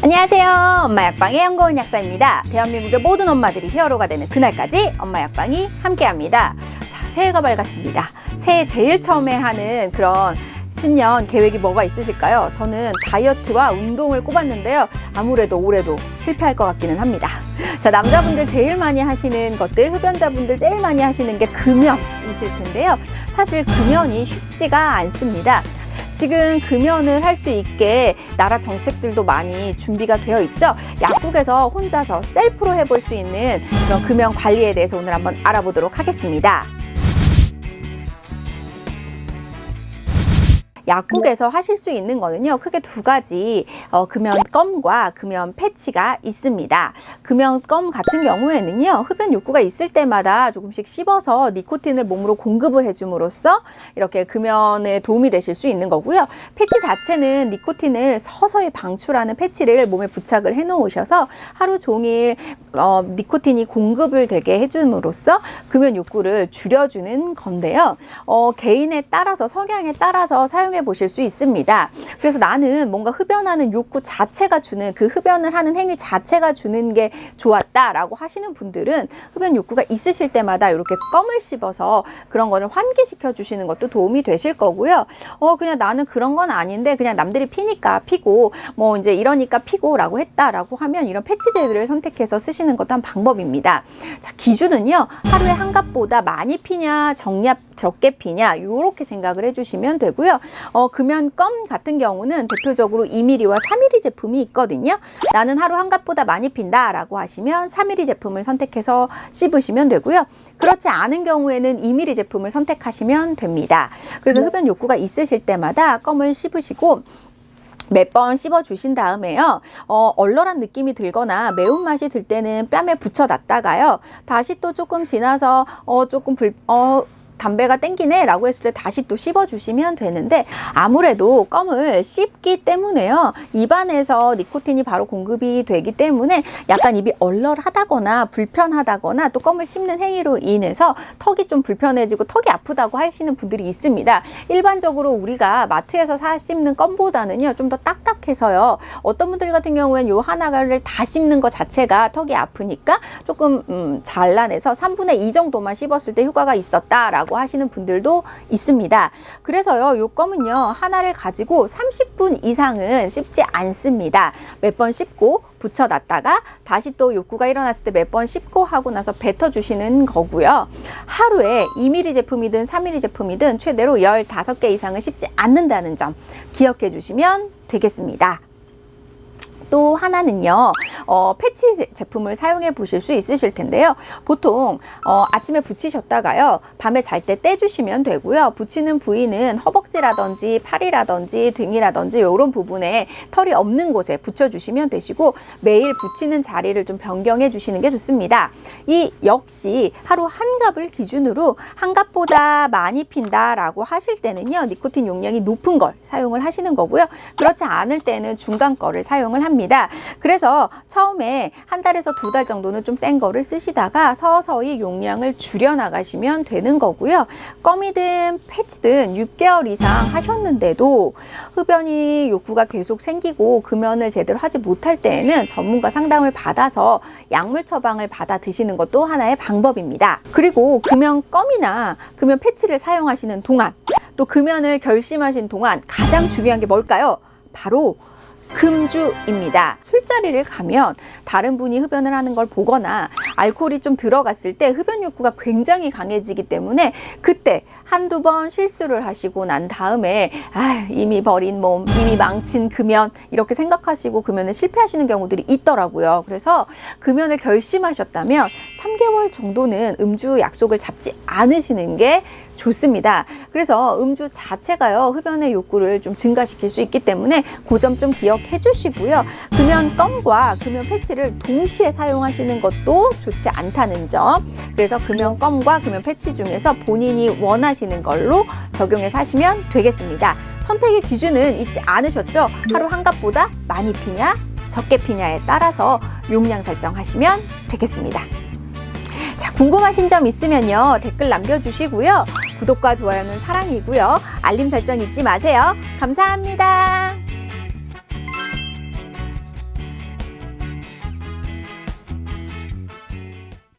안녕하세요. 엄마 약방의 연고은 약사입니다. 대한민국의 모든 엄마들이 히어로가 되는 그날까지 엄마 약방이 함께합니다. 자, 새해가 밝았습니다. 새해 제일 처음에 하는 그런 신년 계획이 뭐가 있으실까요? 저는 다이어트와 운동을 꼽았는데요. 아무래도 올해도 실패할 것 같기는 합니다. 자, 남자분들 제일 많이 하시는 것들, 흡연자분들 제일 많이 하시는 게 금연이실 텐데요. 사실 금연이 쉽지가 않습니다. 지금 금연을 할 수 있게 나라 정책들도 많이 준비가 되어 있죠. 약국에서 혼자서 셀프로 해볼 수 있는 그런 금연 관리에 대해서 오늘 한번 알아보도록 하겠습니다. 약국에서 하실 수 있는 거는요, 크게 두 가지 금연껌과 금연 패치가 있습니다. 금연껌 같은 경우에는요, 흡연 욕구가 있을 때마다 조금씩 씹어서 니코틴을 몸으로 공급을 해줌으로써 이렇게 금연에 도움이 되실 수 있는 거고요. 패치 자체는 니코틴을 서서히 방출하는 패치를 몸에 부착을 해 놓으셔서 하루 종일 니코틴이 공급을 되게 해줌으로써 금연 욕구를 줄여주는 건데요. 개인에 따라서, 성향에 따라서 사용해 보실 수 있습니다. 그래서 나는 뭔가 흡연하는 욕구 자체가 주는, 그 흡연을 하는 행위 자체가 주는 게 좋았다라고 하시는 분들은 흡연 욕구가 있으실 때마다 이렇게 껌을 씹어서 그런 거를 환기시켜 주시는 것도 도움이 되실 거고요. 그냥 나는 그런 건 아닌데 그냥 남들이 피니까 피고 뭐 이제 이러니까 피고라고 했다라고 하면 이런 패치제들을 선택해서 쓰시는 것도 한 방법입니다. 자, 기준은요, 하루에 한 갑보다 많이 피냐 적게 피냐 이렇게 생각을 해주시면 되고요. 금연껌 같은 경우는 대표적으로 2ml와 3ml 제품이 있거든요. 나는 하루 한 갑보다 많이 핀다 라고 하시면 3ml 제품을 선택해서 씹으시면 되고요. 그렇지 않은 경우에는 2ml 제품을 선택하시면 됩니다. 그래서 흡연 욕구가 있으실 때마다 껌을 씹으시고 몇 번 씹어 주신 다음에요, 얼얼한 느낌이 들거나 매운맛이 들 때는 뺨에 붙여놨다가요, 다시 또 조금 지나서 담배가 땡기네 라고 했을 때 다시 또 씹어주시면 되는데, 아무래도 껌을 씹기 때문에요, 입안에서 니코틴이 바로 공급이 되기 때문에 약간 입이 얼얼하다거나 불편하다거나 또 껌을 씹는 행위로 인해서 턱이 좀 불편해지고 턱이 아프다고 하시는 분들이 있습니다. 일반적으로 우리가 마트에서 씹는 껌보다는요, 좀 더 딱딱해서요, 어떤 분들 같은 경우에는 요 하나를 다 씹는 것 자체가 턱이 아프니까 조금 잘라내서 3분의 2 정도만 씹었을 때 효과가 있었다라고 하시는 분들도 있습니다. 그래서요, 요 껌은요, 하나를 가지고 30분 이상은 씹지 않습니다. 몇 번 씹고 붙여놨다가 다시 또 욕구가 일어났을 때 몇 번 씹고 하고 나서 뱉어주시는 거고요. 하루에 2ml 제품이든 3ml 제품이든 최대로 15개 이상은 씹지 않는다는 점 기억해 주시면 되겠습니다. 또 하나는요, 패치 제품을 사용해 보실 수 있으실 텐데요. 보통 아침에 붙이셨다가요, 밤에 잘 때 떼주시면 되고요. 붙이는 부위는 허벅지라든지 팔이라든지 등이라든지 이런 부분에 털이 없는 곳에 붙여주시면 되시고, 매일 붙이는 자리를 좀 변경해 주시는 게 좋습니다. 이 역시 하루 한 갑을 기준으로 한 갑보다 많이 핀다라고 하실 때는요, 니코틴 용량이 높은 걸 사용을 하시는 거고요. 그렇지 않을 때는 중간 거를 사용을 합니다. 그래서 처음에 한 달에서 2달 정도는 좀 센 거를 쓰시다가 서서히 용량을 줄여 나가시면 되는 거고요. 껌이든 패치든 6개월 이상 하셨는데도 흡연이 욕구가 계속 생기고 금연을 제대로 하지 못할 때에는 전문가 상담을 받아서 약물 처방을 받아 드시는 것도 하나의 방법입니다. 그리고 금연 껌이나 금연 패치를 사용하시는 동안, 또 금연을 결심하신 동안 가장 중요한 게 뭘까요? 바로 금주입니다. 술자리를 가면 다른 분이 흡연을 하는 걸 보거나 알코올이 좀 들어갔을 때 흡연 욕구가 굉장히 강해지기 때문에 그때 한두 번 실수를 하시고 난 다음에 이미 버린 몸, 이미 망친 금연 이렇게 생각하시고 금연을 실패하시는 경우들이 있더라고요. 그래서 금연을 결심하셨다면 3개월 정도는 음주 약속을 잡지 않으시는 게 좋습니다. 그래서 음주 자체가요, 흡연의 욕구를 좀 증가시킬 수 있기 때문에 그 점 좀 기억해 주시고요. 금연 껌과 금연 패치를 동시에 사용하시는 것도 좋지 않다는 점. 그래서 금연 껌과 금연 패치 중에서 본인이 원하시는 걸로 적용해서 하시면 되겠습니다. 선택의 기준은 잊지 않으셨죠? 하루 한 갑보다 많이 피냐 적게 피냐에 따라서 용량 설정하시면 되겠습니다. 자, 궁금하신 점 있으면요, 댓글 남겨주시고요. 구독과 좋아요는 사랑이고요. 알림 설정 잊지 마세요. 감사합니다.